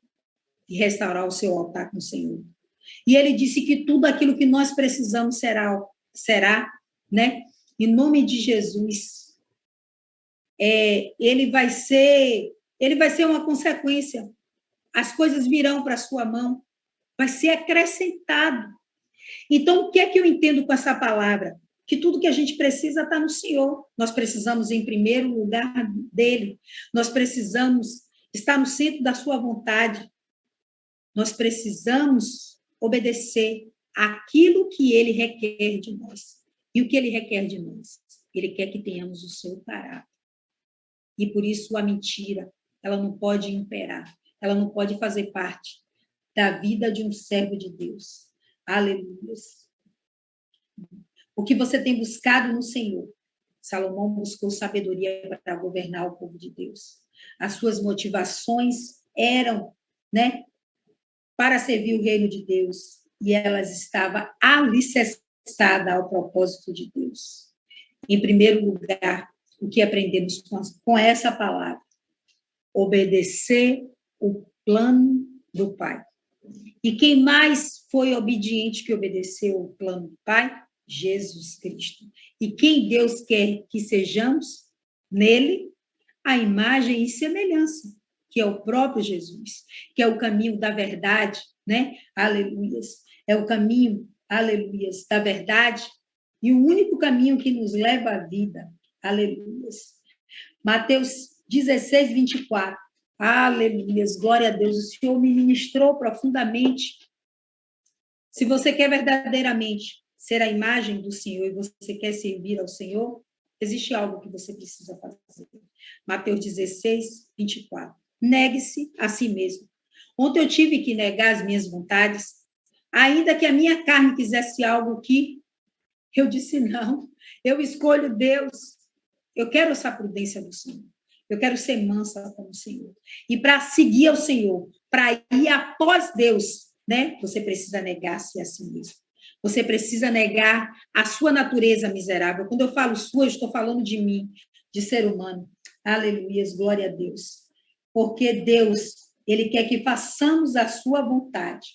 e restaurar o seu altar com o Senhor. E ele disse que tudo aquilo que nós precisamos será, né? Em nome de Jesus, ele vai ser uma consequência. As coisas virão para a sua mão, vai ser acrescentado. Então, o que é que eu entendo com essa palavra? que tudo que a gente precisa está no Senhor. Nós precisamos, em primeiro lugar, dele. Nós precisamos estar no centro da sua vontade. Nós precisamos obedecer aquilo que ele requer de nós. E o que ele requer de nós? Ele quer que tenhamos o seu caráter. E por isso a mentira, ela não pode imperar, ela não pode fazer parte da vida de um servo de Deus. Aleluia. O que você tem buscado no Senhor? Salomão buscou sabedoria para governar o povo de Deus. As suas motivações eram, né, para servir o reino de Deus, e elas estavam alicerçadas ao propósito de Deus. Em primeiro lugar, o que aprendemos com essa palavra? Obedecer o plano do Pai. E quem mais foi obediente que obedeceu o plano do Pai? Jesus Cristo. E quem Deus quer que sejamos? Nele, a imagem e semelhança, que é o próprio Jesus, que é o caminho da verdade, né? Aleluias. É o caminho, aleluias, da verdade e o único caminho que nos leva à vida. Aleluias. Mateus 16, 24. Aleluias, glória a Deus. O Senhor me ministrou profundamente. Se você quer verdadeiramente ser a imagem do Senhor e você quer servir ao Senhor, existe algo que você precisa fazer. Mateus 16, 24. Negue-se a si mesmo. Ontem eu tive que negar as minhas vontades, ainda que a minha carne quisesse algo que eu disse não. Eu escolho Deus. Eu quero essa prudência do Senhor. Eu quero ser mansa como o Senhor. E para seguir ao Senhor, para ir após Deus, né? Você precisa negar-se a si mesmo. Você precisa negar a sua natureza miserável. Quando eu falo sua, eu estou falando de mim, de ser humano. Aleluias, glória a Deus. Porque Deus, ele quer que façamos a sua vontade.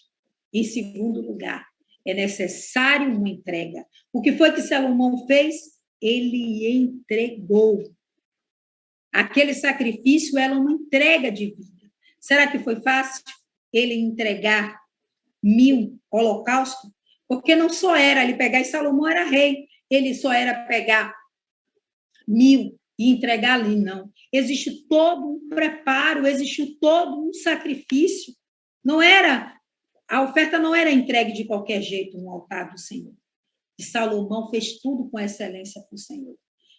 Em segundo lugar, é necessário uma entrega. O que foi que Salomão fez? Ele entregou. Aquele sacrifício era uma entrega de vida. Será que foi fácil ele entregar 1000 holocaustos? Porque não só era ele pegar, e Salomão era rei, ele só era pegar 1000 e entregar ali, não. Existe todo um preparo, existe todo um sacrifício. Não era, a oferta não era entregue de qualquer jeito no altar do Senhor. E Salomão fez tudo com excelência para o Senhor.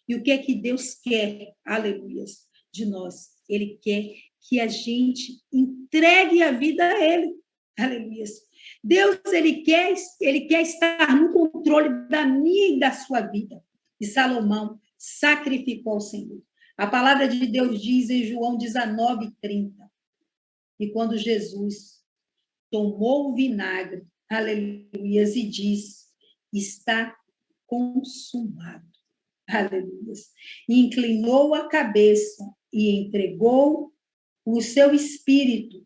E o que é que Deus quer, aleluias, de nós? Ele quer que a gente entregue a vida a Ele, aleluias. Deus, ele quer estar no controle da minha e da sua vida. E Salomão sacrificou ao Senhor. A palavra de Deus diz em João 19:30, e quando Jesus tomou o vinagre, aleluias, e diz, está consumado. Aleluia. E inclinou a cabeça e entregou o seu espírito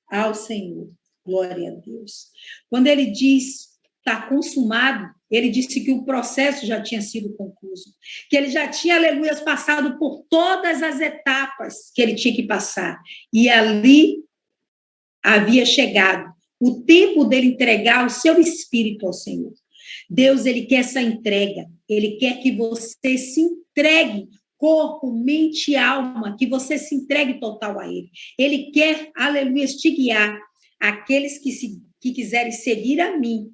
ao Senhor. Glória a Deus. Quando ele diz está consumado, ele disse que o processo já tinha sido concluído, que ele já tinha, aleluia, passado por todas as etapas que ele tinha que passar. E ali havia chegado o tempo dele entregar o seu espírito ao Senhor. Deus, ele quer essa entrega. Ele quer que você se entregue corpo, mente e alma, que você se entregue total a ele. Ele quer, aleluia, te guiar. Aqueles que quiserem seguir a mim,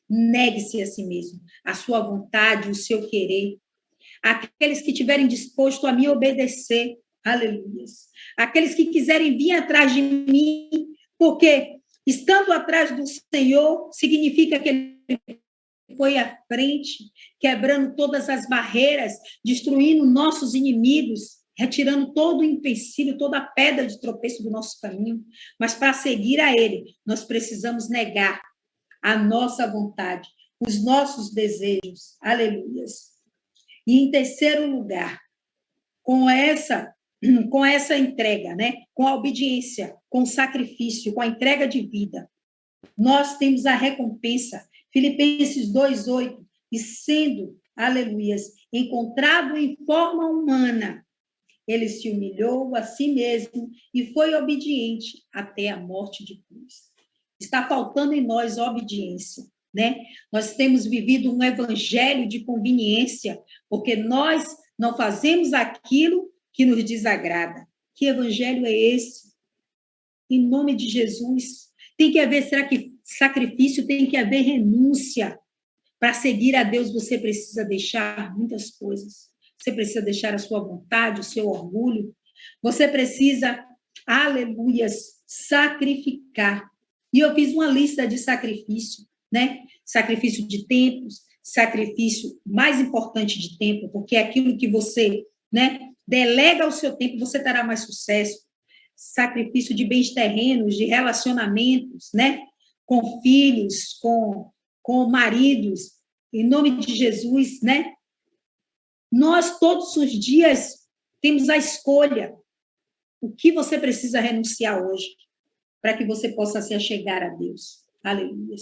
negue-se a si mesmo, a sua vontade, o seu querer. Aqueles que estiverem dispostos a me obedecer, aleluia. Aqueles que quiserem vir atrás de mim, porque estando atrás do Senhor, significa que ele foi à frente, quebrando todas as barreiras, destruindo nossos inimigos, retirando todo o empecilho, toda a pedra de tropeço do nosso caminho. Mas para seguir a Ele, nós precisamos negar a nossa vontade, os nossos desejos. Aleluias. E em terceiro lugar, com essa entrega, né? Com a obediência, com o sacrifício, com a entrega de vida, nós temos a recompensa. Filipenses 2:8, e sendo, aleluias, encontrado em forma humana, ele se humilhou a si mesmo e foi obediente até a morte de cruz. Está faltando em nós obediência. né? Nós temos vivido um evangelho de conveniência, porque nós não fazemos aquilo que nos desagrada. Que evangelho é esse? Em nome de Jesus. Tem que haver, será que sacrifício? Tem que haver renúncia. Para seguir a Deus, você precisa deixar muitas coisas. Você precisa deixar a sua vontade, o seu orgulho. Você precisa, aleluias, sacrificar. E eu fiz uma lista de sacrifício, né? Sacrifício de tempos, sacrifício mais importante de tempo, porque é aquilo que você, né, delega o seu tempo, você terá mais sucesso. Sacrifício de bens terrenos, de relacionamentos, né? Com filhos, com maridos, em nome de Jesus, né? Nós, todos os dias, temos a escolha. O que você precisa renunciar hoje para que você possa se achegar a Deus? Aleluia.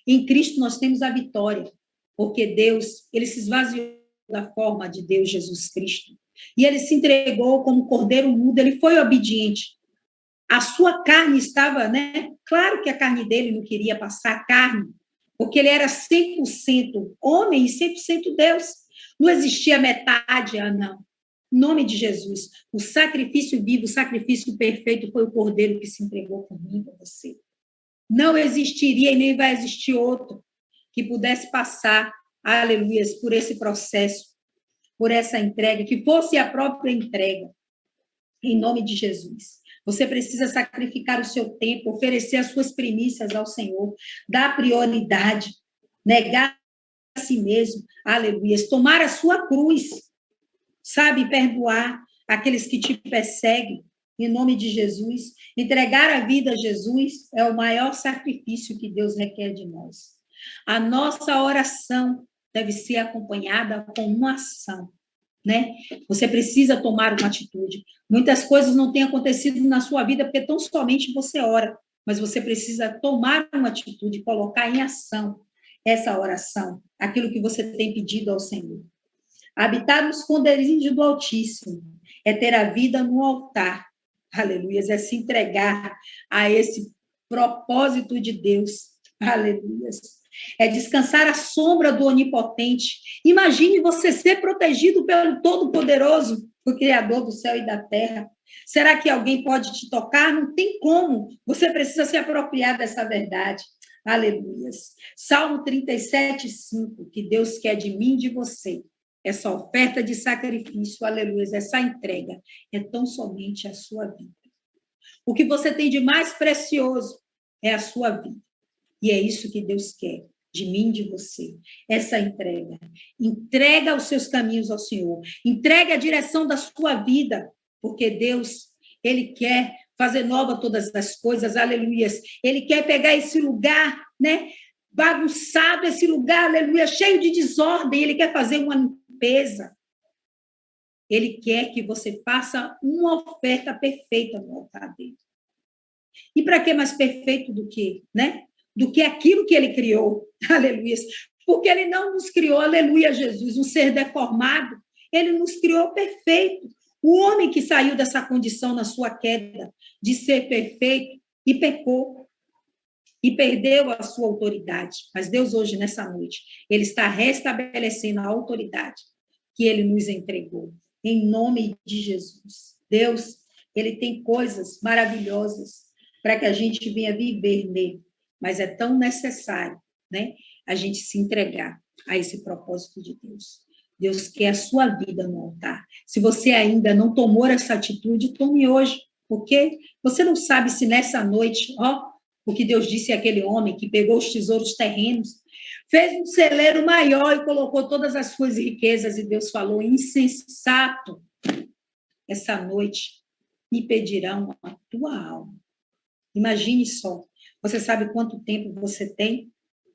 Em Cristo nós temos a vitória, porque Deus, ele se esvaziou da forma de Deus, Jesus Cristo, e ele se entregou como cordeiro mudo, ele foi obediente. A sua carne estava, né? Claro que a carne dele não queria passar carne, porque ele era 100% homem e 100% Deus. Não existia metade, não. Em nome de Jesus, o sacrifício vivo, o sacrifício perfeito foi o cordeiro que se entregou por mim, por você. Não existiria e nem vai existir outro que pudesse passar, aleluia, por esse processo, por essa entrega, que fosse a própria entrega, em nome de Jesus. Você precisa sacrificar o seu tempo, oferecer as suas primícias ao Senhor, dar prioridade, negar a si mesmo, aleluia, tomar a sua cruz, sabe, perdoar aqueles que te perseguem, em nome de Jesus, entregar a vida a Jesus é o maior sacrifício que Deus requer de nós. A nossa oração deve ser acompanhada com uma ação, né? Você precisa tomar uma atitude. Muitas coisas não têm acontecido na sua vida porque tão somente você ora, mas você precisa tomar uma atitude, colocar em ação essa oração, aquilo que você tem pedido ao Senhor. Habitar no esconderijo do Altíssimo é ter a vida no altar, aleluia, é se entregar a esse propósito de Deus, aleluia. É descansar à sombra do Onipotente. Imagine você ser protegido pelo Todo-Poderoso, o Criador do céu e da terra. Será que alguém pode te tocar? Não tem como. Você precisa se apropriar dessa verdade. Aleluia. Salmo 37, 5, que Deus quer de mim e de você. Essa oferta de sacrifício, aleluia, essa entrega é tão somente a sua vida. O que você tem de mais precioso é a sua vida. E é isso que Deus quer de mim e de você. Essa entrega. Entrega os seus caminhos ao Senhor. Entrega a direção da sua vida. Porque Deus, ele quer fazer nova todas as coisas. Aleluias. Ele quer pegar esse lugar, né? Bagunçado, esse lugar, aleluia, cheio de desordem. Ele quer fazer uma limpeza. Ele quer que você faça uma oferta perfeita no altar dele. E para que mais perfeito do que, né? Do que aquilo que ele criou, aleluia, porque ele não nos criou, aleluia, Jesus, um ser deformado, ele nos criou perfeito. O homem que saiu dessa condição na sua queda de ser perfeito e pecou e perdeu a sua autoridade. Mas Deus hoje, nessa noite, ele está restabelecendo a autoridade que ele nos entregou, em nome de Jesus. Deus, ele tem coisas maravilhosas para que a gente venha viver nele. Mas é tão necessário, né, a gente se entregar a esse propósito de Deus. Deus quer a sua vida no altar. Se você ainda não tomou essa atitude, tome hoje, porque você não sabe se nessa noite, o que Deus disse àquele homem que pegou os tesouros terrenos, fez um celeiro maior e colocou todas as suas riquezas, e Deus falou, insensato, essa noite me pedirão a tua alma. Imagine só. Você sabe quanto tempo você tem?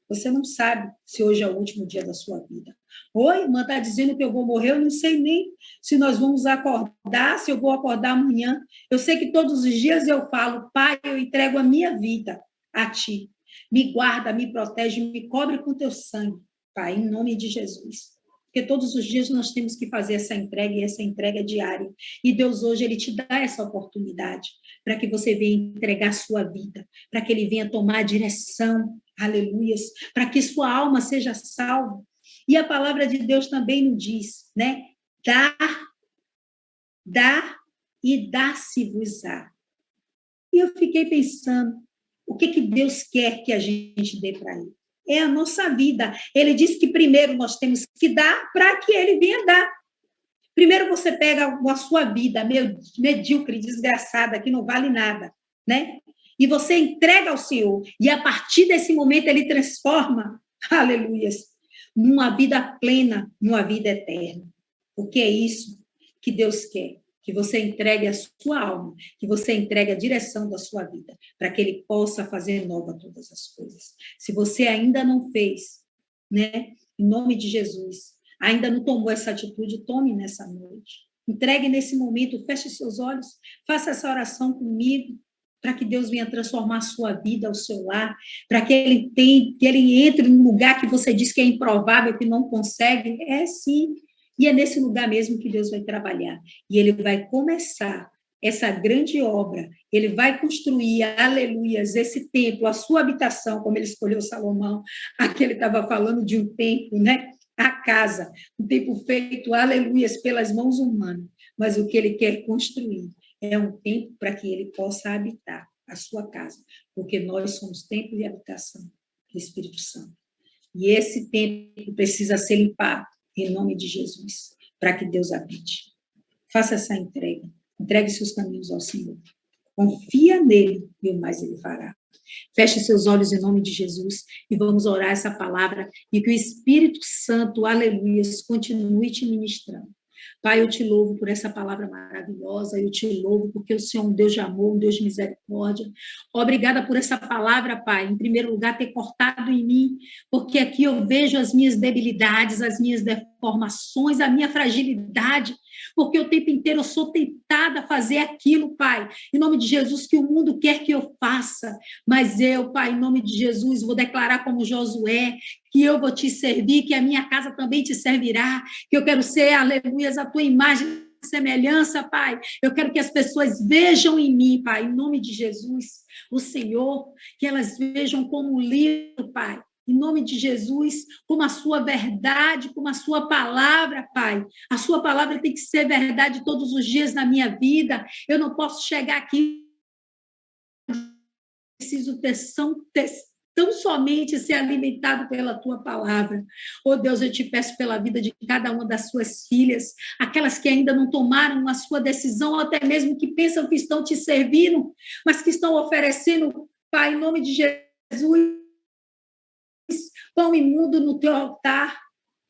Você não sabe se hoje é o último dia da sua vida. Oi, irmã, está dizendo que eu vou morrer, eu não sei nem se nós vamos acordar, se eu vou acordar amanhã. Eu sei que todos os dias eu falo, Pai, eu entrego a minha vida a Ti. Me guarda, me protege, me cobre com Teu sangue, Pai, em nome de Jesus. Porque todos os dias nós temos que fazer essa entrega, e essa entrega é diária. E Deus hoje, Ele te dá essa oportunidade para que você venha entregar a sua vida, para que Ele venha tomar a direção, aleluias, para que sua alma seja salva. E a palavra de Deus também nos diz, né? Dá e dá-se-vos-á. E eu fiquei pensando, o que Deus quer que a gente dê para ele? É a nossa vida. Ele disse que primeiro nós temos que dar para que ele venha dar. Primeiro você pega a sua vida medíocre, desgraçada, que não vale nada, né? E você entrega ao Senhor. E a partir desse momento ele transforma, aleluias, numa vida plena, numa vida eterna. Porque é isso que Deus quer. Que você entregue a sua alma, que você entregue a direção da sua vida, para que ele possa fazer nova todas as coisas. Se você ainda não fez, né? Em nome de Jesus, ainda não tomou essa atitude, tome nessa noite. Entregue nesse momento, feche seus olhos, faça essa oração comigo, para que Deus venha transformar a sua vida, o seu lar, para que ele entre num lugar que você diz que é improvável, que não consegue. É sim. E é nesse lugar mesmo que Deus vai trabalhar. E ele vai começar essa grande obra. Ele vai construir, aleluias, esse templo, a sua habitação, como ele escolheu Salomão. Aqui ele estava falando de um templo, né? A casa, um templo feito, aleluias, pelas mãos humanas. Mas o que ele quer construir é um templo para que ele possa habitar a sua casa. Porque nós somos templo e habitação do Espírito Santo. E esse templo precisa ser limpado em nome de Jesus, para que Deus habite. Faça essa entrega. Entregue seus caminhos ao Senhor. Confia nele e o mais ele fará. Feche seus olhos em nome de Jesus e vamos orar essa palavra e que o Espírito Santo, aleluia, continue te ministrando. Pai, eu te louvo por essa palavra maravilhosa, eu te louvo porque o Senhor é um Deus de amor, um Deus de misericórdia. Obrigada por essa palavra, Pai, em primeiro lugar, ter cortado em mim, porque aqui eu vejo as minhas debilidades, as minhas deformações, a minha fragilidade, porque o tempo inteiro eu sou tentada a fazer aquilo, Pai, em nome de Jesus, que o mundo quer que eu faça, mas eu, Pai, em nome de Jesus, vou declarar como Josué, que eu vou te servir, que a minha casa também te servirá, que eu quero ser, aleluia, a tua imagem e semelhança, Pai. Eu quero que as pessoas vejam em mim, Pai, em nome de Jesus, o Senhor, que elas vejam como um livro, Pai, em nome de Jesus, como a sua verdade, como a sua palavra, Pai. A sua palavra tem que ser verdade todos os dias na minha vida. Eu não posso chegar aqui, preciso ter tão somente ser alimentado pela tua palavra. Oh Deus, eu te peço pela vida de cada uma das suas filhas, aquelas que ainda não tomaram a sua decisão, ou até mesmo que pensam que estão te servindo, mas que estão oferecendo, Pai, em nome de Jesus, pão imundo no teu altar,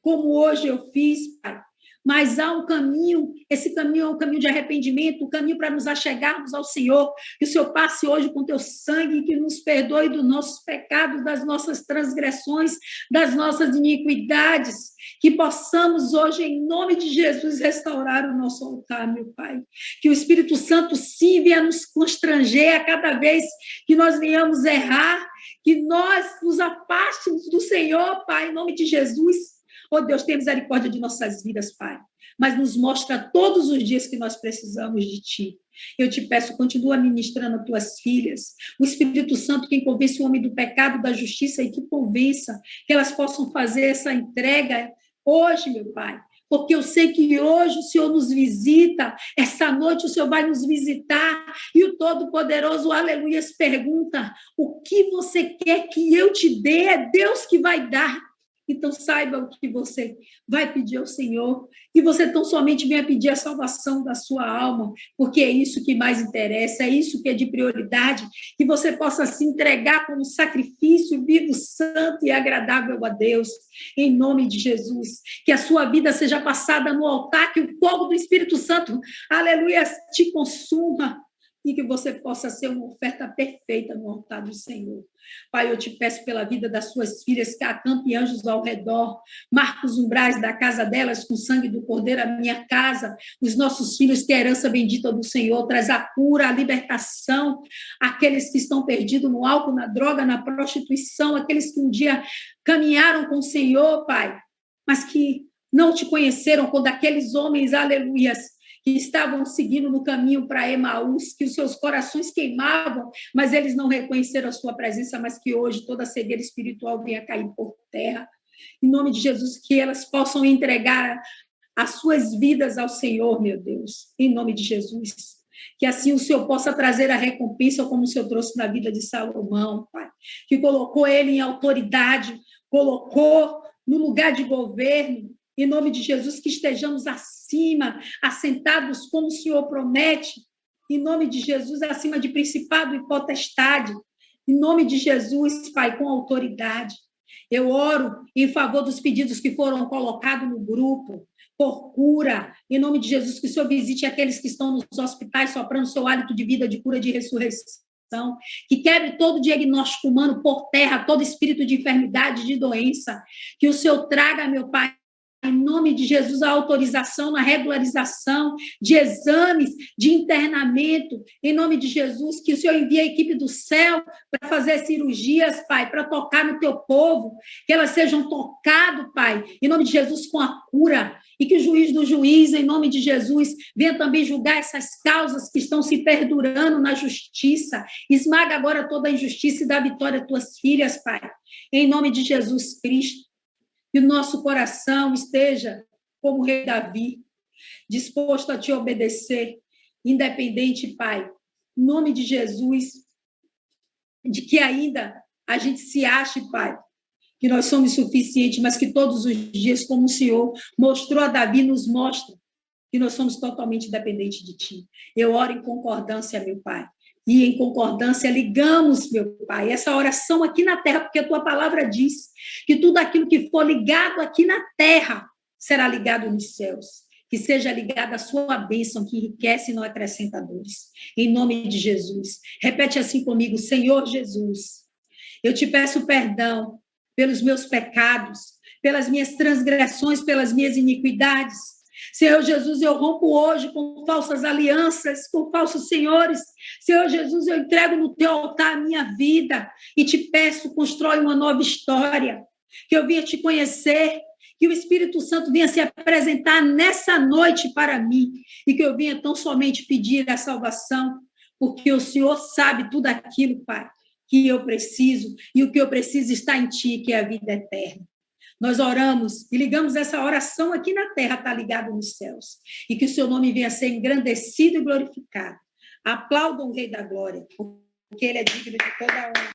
como hoje eu fiz, Pai. Mas há um caminho, esse caminho é um caminho de arrependimento, um caminho para nos achegarmos ao Senhor, que o Senhor passe hoje com teu sangue, que nos perdoe dos nossos pecados, das nossas transgressões, das nossas iniquidades, que possamos hoje, em nome de Jesus, restaurar o nosso altar, meu Pai. Que o Espírito Santo sim venha nos constranger a cada vez que nós venhamos errar, que nós nos afastemos do Senhor, Pai, em nome de Jesus. Oh, Deus, tenha misericórdia de nossas vidas, Pai, mas nos mostra todos os dias que nós precisamos de Ti. Eu te peço, continua ministrando as tuas filhas, o Espírito Santo, quem convence o homem do pecado, da justiça, e que convença, que elas possam fazer essa entrega hoje, meu Pai, porque eu sei que hoje o Senhor nos visita, essa noite o Senhor vai nos visitar, e o Todo-Poderoso, aleluias, pergunta, o que você quer que eu te dê? É Deus que vai dar. Então, saiba o que você vai pedir ao Senhor, que você tão somente venha pedir a salvação da sua alma, porque é isso que mais interessa, é isso que é de prioridade, que você possa se entregar como sacrifício vivo, santo e agradável a Deus, em nome de Jesus, que a sua vida seja passada no altar, que o fogo do Espírito Santo, aleluia, te consuma, e que você possa ser uma oferta perfeita no altar do Senhor. Pai, eu te peço pela vida das suas filhas, que acampe anjos ao redor, marca os umbrais da casa delas com o sangue do Cordeiro, a minha casa, os nossos filhos, que a herança bendita do Senhor, traz a cura, a libertação, aqueles que estão perdidos no álcool, na droga, na prostituição, aqueles que um dia caminharam com o Senhor, Pai, mas que não te conheceram, quando aqueles homens, aleluias, que estavam seguindo no caminho para Emaús, que os seus corações queimavam, mas eles não reconheceram a sua presença, mas que hoje toda a cegueira espiritual venha cair por terra. Em nome de Jesus, que elas possam entregar as suas vidas ao Senhor, meu Deus, em nome de Jesus. Que assim o Senhor possa trazer a recompensa, como o Senhor trouxe na vida de Salomão, Pai, que colocou ele em autoridade, colocou no lugar de governo, em nome de Jesus, que estejamos acima, assentados como o Senhor promete, em nome de Jesus, acima de principado e potestade, em nome de Jesus, Pai, com autoridade. Eu oro em favor dos pedidos que foram colocados no grupo, por cura, em nome de Jesus, que o Senhor visite aqueles que estão nos hospitais soprando seu hálito de vida, de cura, de ressurreição, que quebre todo diagnóstico humano por terra, todo espírito de enfermidade, de doença, que o Senhor traga, meu Pai, em nome de Jesus, a autorização na regularização de exames, de internamento, em nome de Jesus, que o Senhor envie a equipe do céu para fazer cirurgias, Pai, para tocar no teu povo, que elas sejam tocadas, Pai, em nome de Jesus, com a cura, e que o juiz do juiz, em nome de Jesus, venha também julgar essas causas que estão se perdurando na justiça, esmaga agora toda a injustiça e dá vitória às tuas filhas, Pai, em nome de Jesus Cristo. Que o nosso coração esteja como o rei Davi, disposto a te obedecer, independente, Pai, em nome de Jesus, de que ainda a gente se ache, Pai, que nós somos suficientes, mas que todos os dias, como o Senhor mostrou a Davi, nos mostra que nós somos totalmente dependentes de Ti. Eu oro em concordância, meu Pai, e em concordância ligamos, meu Pai, essa oração aqui na terra, porque a Tua palavra diz que tudo aquilo que for ligado aqui na terra será ligado nos céus. Que seja ligada a sua bênção, que enriquece e não acrescenta dores. Em nome de Jesus. Repete assim comigo, Senhor Jesus, eu te peço perdão pelos meus pecados, pelas minhas transgressões, pelas minhas iniquidades. Senhor Jesus, eu rompo hoje com falsas alianças, com falsos senhores. Senhor Jesus, eu entrego no teu altar a minha vida e te peço, constrói uma nova história, que eu venha te conhecer, que o Espírito Santo venha se apresentar nessa noite para mim e que eu venha tão somente pedir a salvação, porque o Senhor sabe tudo aquilo, Pai, que eu preciso, e o que eu preciso está em Ti, que é a vida eterna. Nós oramos e ligamos essa oração aqui na terra, está ligado nos céus. E que o seu nome venha a ser engrandecido e glorificado. Aplaudam o Rei da Glória, porque ele é digno de toda a honra.